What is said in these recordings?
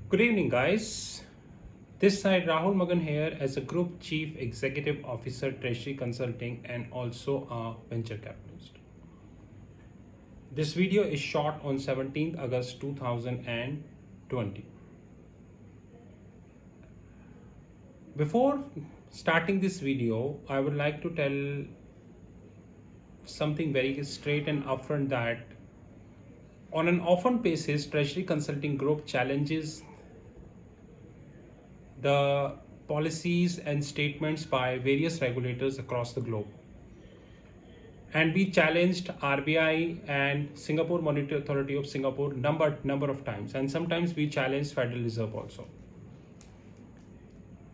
Good evening, guys. This side Rahul Magan here as a Group Chief Executive Officer, Treasury Consulting, and also a venture capitalist. This video is shot on 17th August 2020. Before starting this video, I would like to tell something very straight and upfront that on an often basis, Treasury Consulting Group challenges the policies and statements by various regulators across the globe. And we challenged RBI and Singapore Monetary Authority of Singapore number of times, and sometimes we challenged Federal Reserve also.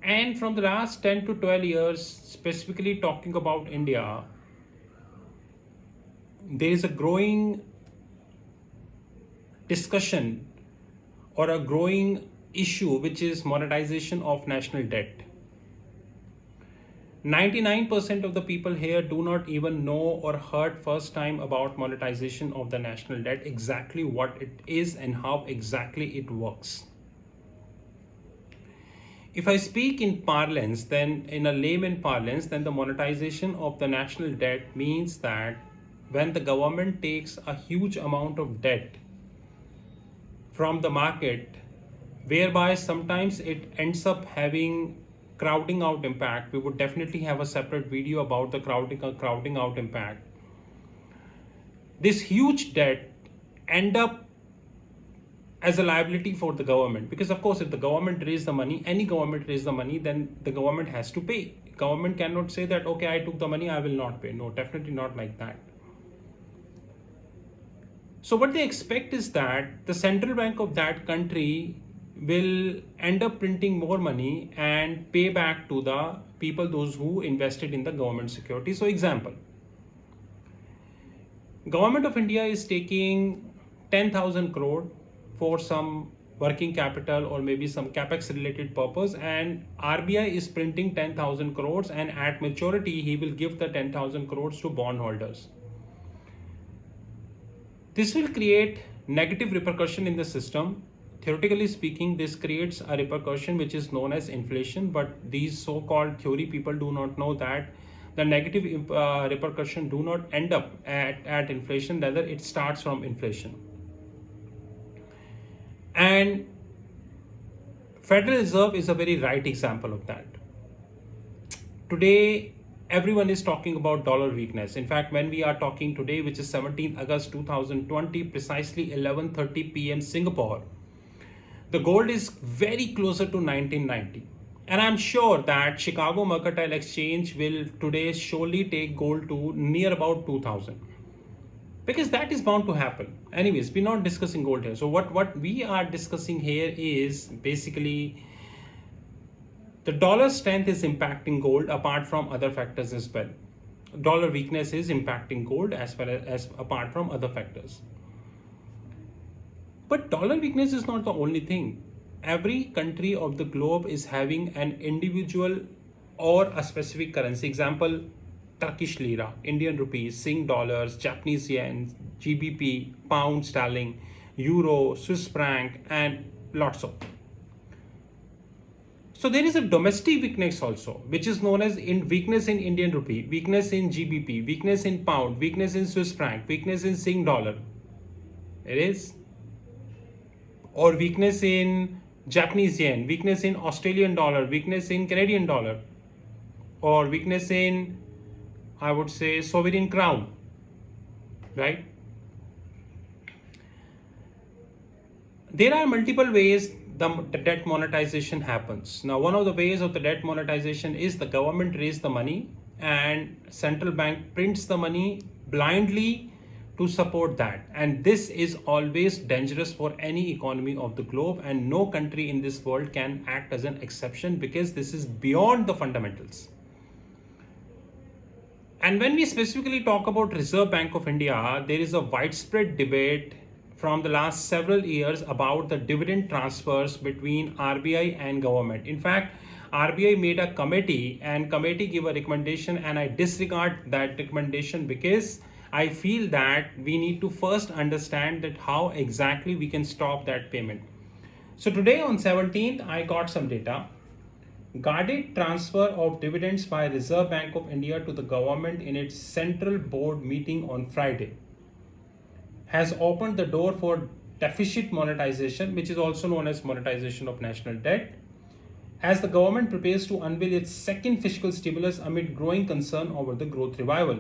And from the last 10 to 12 years, specifically talking about India, there is a growing discussion or a growing issue which is monetization of national debt. 99% of the people here do not even know or heard first time about monetization of the national debt, exactly what it is and how exactly it works. If I speak in parlance, then in a layman parlance, then the monetization of the national debt means that when the government takes a huge amount of debt from the market, whereby sometimes it ends up having crowding out impact. We would definitely have a separate video about the crowding out impact. This huge debt end up as a liability for the government, because of course if the government raise the money, any government raise the money, then the government has to pay. Government cannot say that, okay, I took the money, I will not pay. No, definitely not like that. So what they expect is that the central bank of that country will end up printing more money and pay back to the people, those who invested in the government security. So example, Government of India is taking 10,000 crore for some working capital or maybe some capex related purpose, and RBI is printing 10,000 crores, and at maturity he will give the 10,000 crores to bondholders. This will create negative repercussion in the system. Theoretically speaking, this creates a repercussion which is known as inflation, but these so-called theory people do not know that the negative repercussion do not end up at inflation, rather it starts from inflation. And Federal Reserve is a very right example of that. Today, everyone is talking about dollar weakness. In fact, when we are talking today, which is 17th August 2020, precisely 11:30 p.m. Singapore, the gold is very closer to 1990. And I'm sure that Chicago Mercantile Exchange will today surely take gold to near about 2000. Because that is bound to happen. Anyways, we're not discussing gold here. So what we are discussing here is basically the dollar strength is impacting gold apart from other factors as well. Dollar weakness is impacting gold as well as apart from other factors. But dollar weakness is not the only thing. Every country of the globe is having an individual or a specific currency. Example, Turkish lira, Indian rupees, Sing dollars, Japanese yen, GBP, pound sterling, euro, Swiss franc, and lots of. So there is a domestic weakness also, which is known as weakness in Indian rupee, weakness in GBP, weakness in pound, weakness in Swiss franc, weakness in Sing dollar. It is. Or weakness in Japanese yen, weakness in Australian dollar, weakness in Canadian dollar, or weakness in, I would say, sovereign crown, right? There are multiple ways the debt monetization happens. Now, one of the ways of the debt monetization is the government raises the money and central bank prints the money blindly to support that. And this is always dangerous for any economy of the globe, and no country in this world can act as an exception, because this is beyond the fundamentals. And when we specifically talk about Reserve Bank of India, there is a widespread debate from the last several years about the dividend transfers between RBI and government. In fact, RBI made a committee and committee gave a recommendation, and I disregard that recommendation because I feel that we need to first understand that how exactly we can stop that payment. So today on 17th, I got some data. Guarded transfer of dividends by Reserve Bank of India to the government in its central board meeting on Friday has opened the door for deficit monetization, which is also known as monetization of national debt, as the government prepares to unveil its second fiscal stimulus amid growing concern over the growth revival.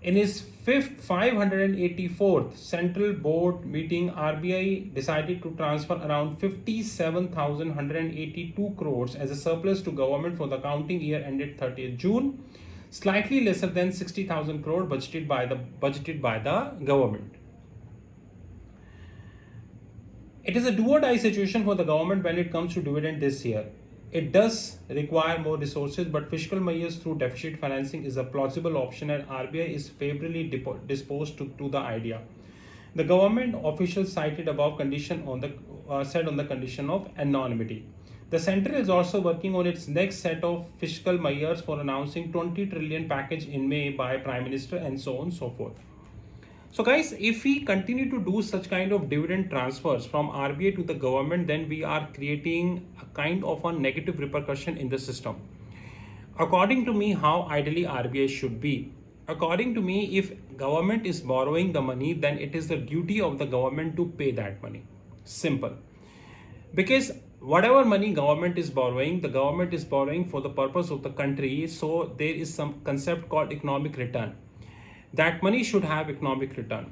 In its 584th Central Board meeting, RBI decided to transfer around 57,182 crores as a surplus to government for the accounting year ended 30th June, slightly lesser than 60,000 crore budgeted by the government. It is a do or die situation for the government when it comes to dividend this year. It does require more resources, but fiscal measures through deficit financing is a plausible option, and RBI is favorably disposed to the idea. The government officials cited above condition on the said on the condition of anonymity. The centre is also working on its next set of fiscal measures for announcing 20 trillion package in May by Prime Minister and so on and so forth. So guys, if we continue to do such kind of dividend transfers from RBI to the government, then we are creating a kind of a negative repercussion in the system. According to me, how ideally RBI should be. According to me, if government is borrowing the money, then it is the duty of the government to pay that money. Simple. Because whatever money government is borrowing, the government is borrowing for the purpose of the country. So there is some concept called economic return. That money should have economic return.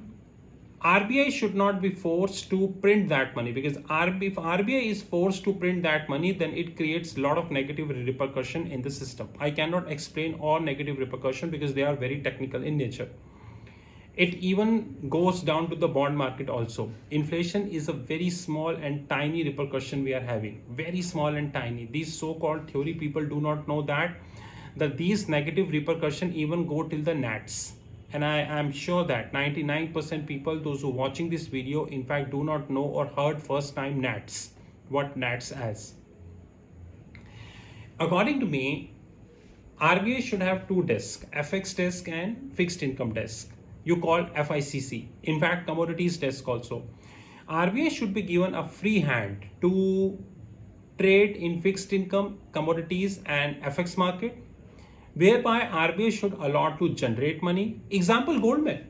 RBI should not be forced to print that money, because if RBI is forced to print that money, then it creates a lot of negative repercussion in the system. I cannot explain all negative repercussion because they are very technical in nature. It even goes down to the bond market also. Inflation is a very small and tiny repercussion we are having. Very small and tiny. These so-called theory people do not know that these negative repercussion even go till the NATs. And I am sure that 99% people, those who are watching this video, in fact, do not know or heard first time NATs, what NATs as. According to me, RBI should have two desks, FX desk and fixed income desk. You call FICC, in fact, commodities desk also. RBI should be given a free hand to trade in fixed income, commodities and FX market, whereby RBI should allot to generate money. Example, Goldman,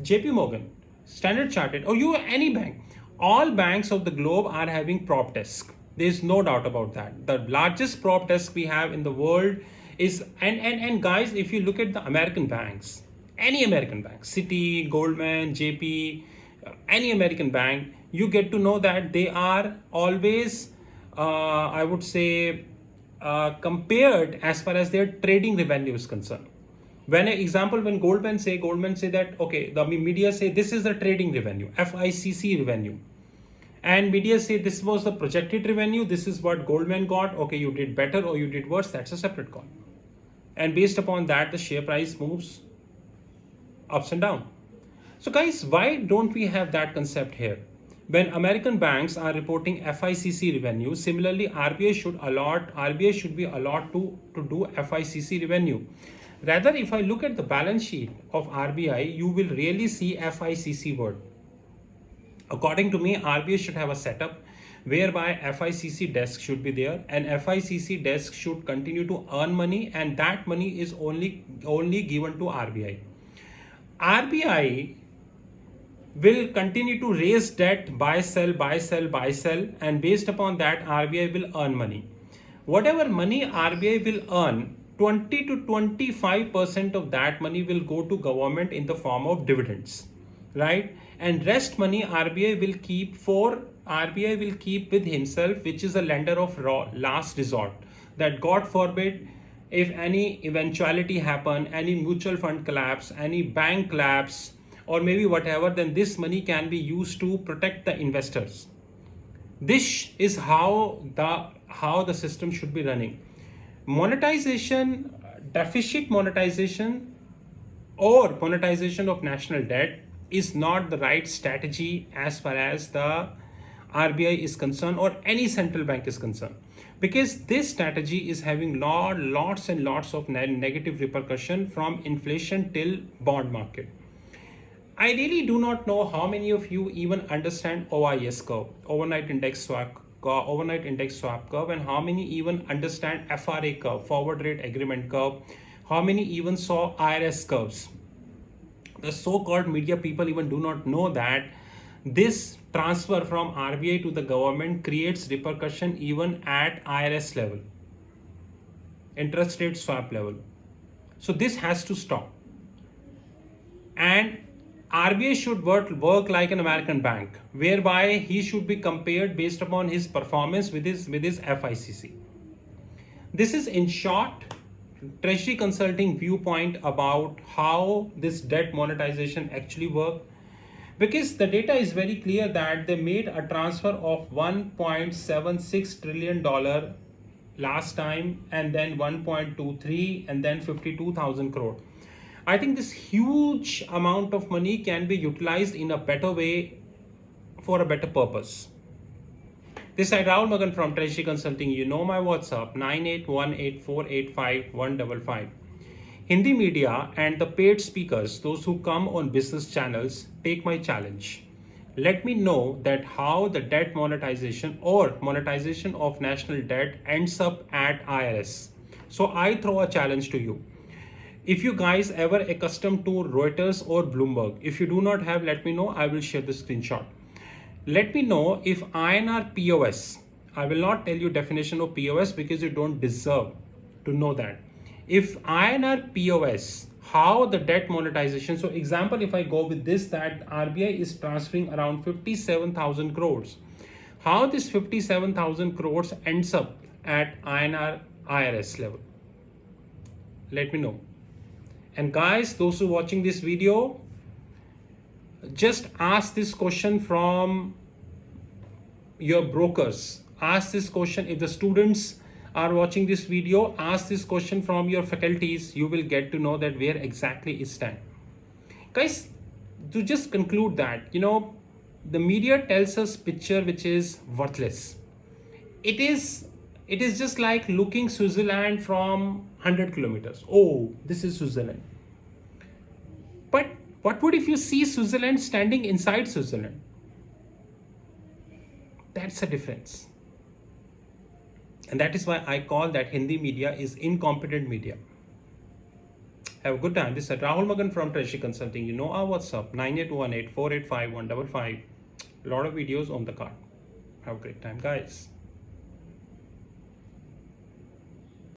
JP Morgan, Standard Chartered, or any bank. All banks of the globe are having prop desk. There is no doubt about that. The largest prop desk we have in the world is, and guys, if you look at the American banks, any American bank, Citi, Goldman, JP, any American bank, you get to know that they are always, I would say, compared as far as their trading revenue is concerned. When Goldman say that, okay, the media say this is the trading revenue, FICC revenue, and media say this was the projected revenue, this is what Goldman got, okay, you did better or you did worse, that's a separate call. And based upon that, the share price moves ups and down. So guys, why don't we have that concept here? When American banks are reporting FICC revenue, similarly RBI should be allowed to do FICC revenue. Rather, if I look at the balance sheet of RBI, you will really see FICC word. According to me, RBI should have a setup whereby FICC desk should be there, and FICC desk should continue to earn money, and that money is only given to RBI. RBI will continue to raise debt, buy, sell, and based upon that, RBI will earn money. Whatever money RBI will earn, 20 to 25% of that money will go to government in the form of dividends, right? And rest money RBI will keep with himself, which is a lender of last resort. That God forbid, if any eventuality happen, any mutual fund collapse, any bank collapse, or maybe whatever, then this money can be used to protect the investors. This is how the system should be running. Monetization, deficit monetization, or monetization of national debt is not the right strategy as far as the RBI is concerned or any central bank is concerned, because this strategy is having lots and lots of negative repercussion from inflation till bond market. I really do not know how many of you even understand OIS curve, overnight index swap overnight index swap curve, and how many even understand FRA curve, forward rate agreement curve, how many even saw IRS curves. The so-called media people even do not know that this transfer from RBI to the government creates repercussion even at IRS level, interest rate swap level. So this has to stop. And RBI should work like an American bank, whereby he should be compared based upon his performance with his FICC. This is, in short, Treasury Consulting viewpoint about how this debt monetization actually work. Because the data is very clear that they made a transfer of $1.76 trillion last time, and then 1.23, and then 52,000 crore. I think this huge amount of money can be utilized in a better way for a better purpose. This is Rahul Magan from Treasury Consulting. You know my WhatsApp 9818485155. Hindi media and the paid speakers, those who come on business channels, take my challenge. Let me know that how the debt monetization or monetization of national debt ends up at IRS. So I throw a challenge to you. If you guys ever accustomed to Reuters or Bloomberg, if you do not have, let me know. I will share the screenshot. Let me know if INR POS. I will not tell you definition of POS because you don't deserve to know that. If INR POS, how the debt monetization. So example, if I go with this, that RBI is transferring around 57,000 crores. How this 57,000 crores ends up at IRS level? Let me know. And guys, those who are watching this video, just ask this question from your brokers. Ask this question. If the students are watching this video, ask this question from your faculties. You will get to know that where exactly it stands. Guys, to just conclude that, the media tells us picture which is worthless. It is just like looking Switzerland from 100 kilometers. Oh, this is Switzerland. But what would if you see Switzerland standing inside Switzerland? That's a difference. And that is why I call that Hindi media is incompetent media. Have a good time. This is Rahul Magan from Treasury Consulting. You know our WhatsApp 9818485155. A lot of videos on the card. Have a great time, guys.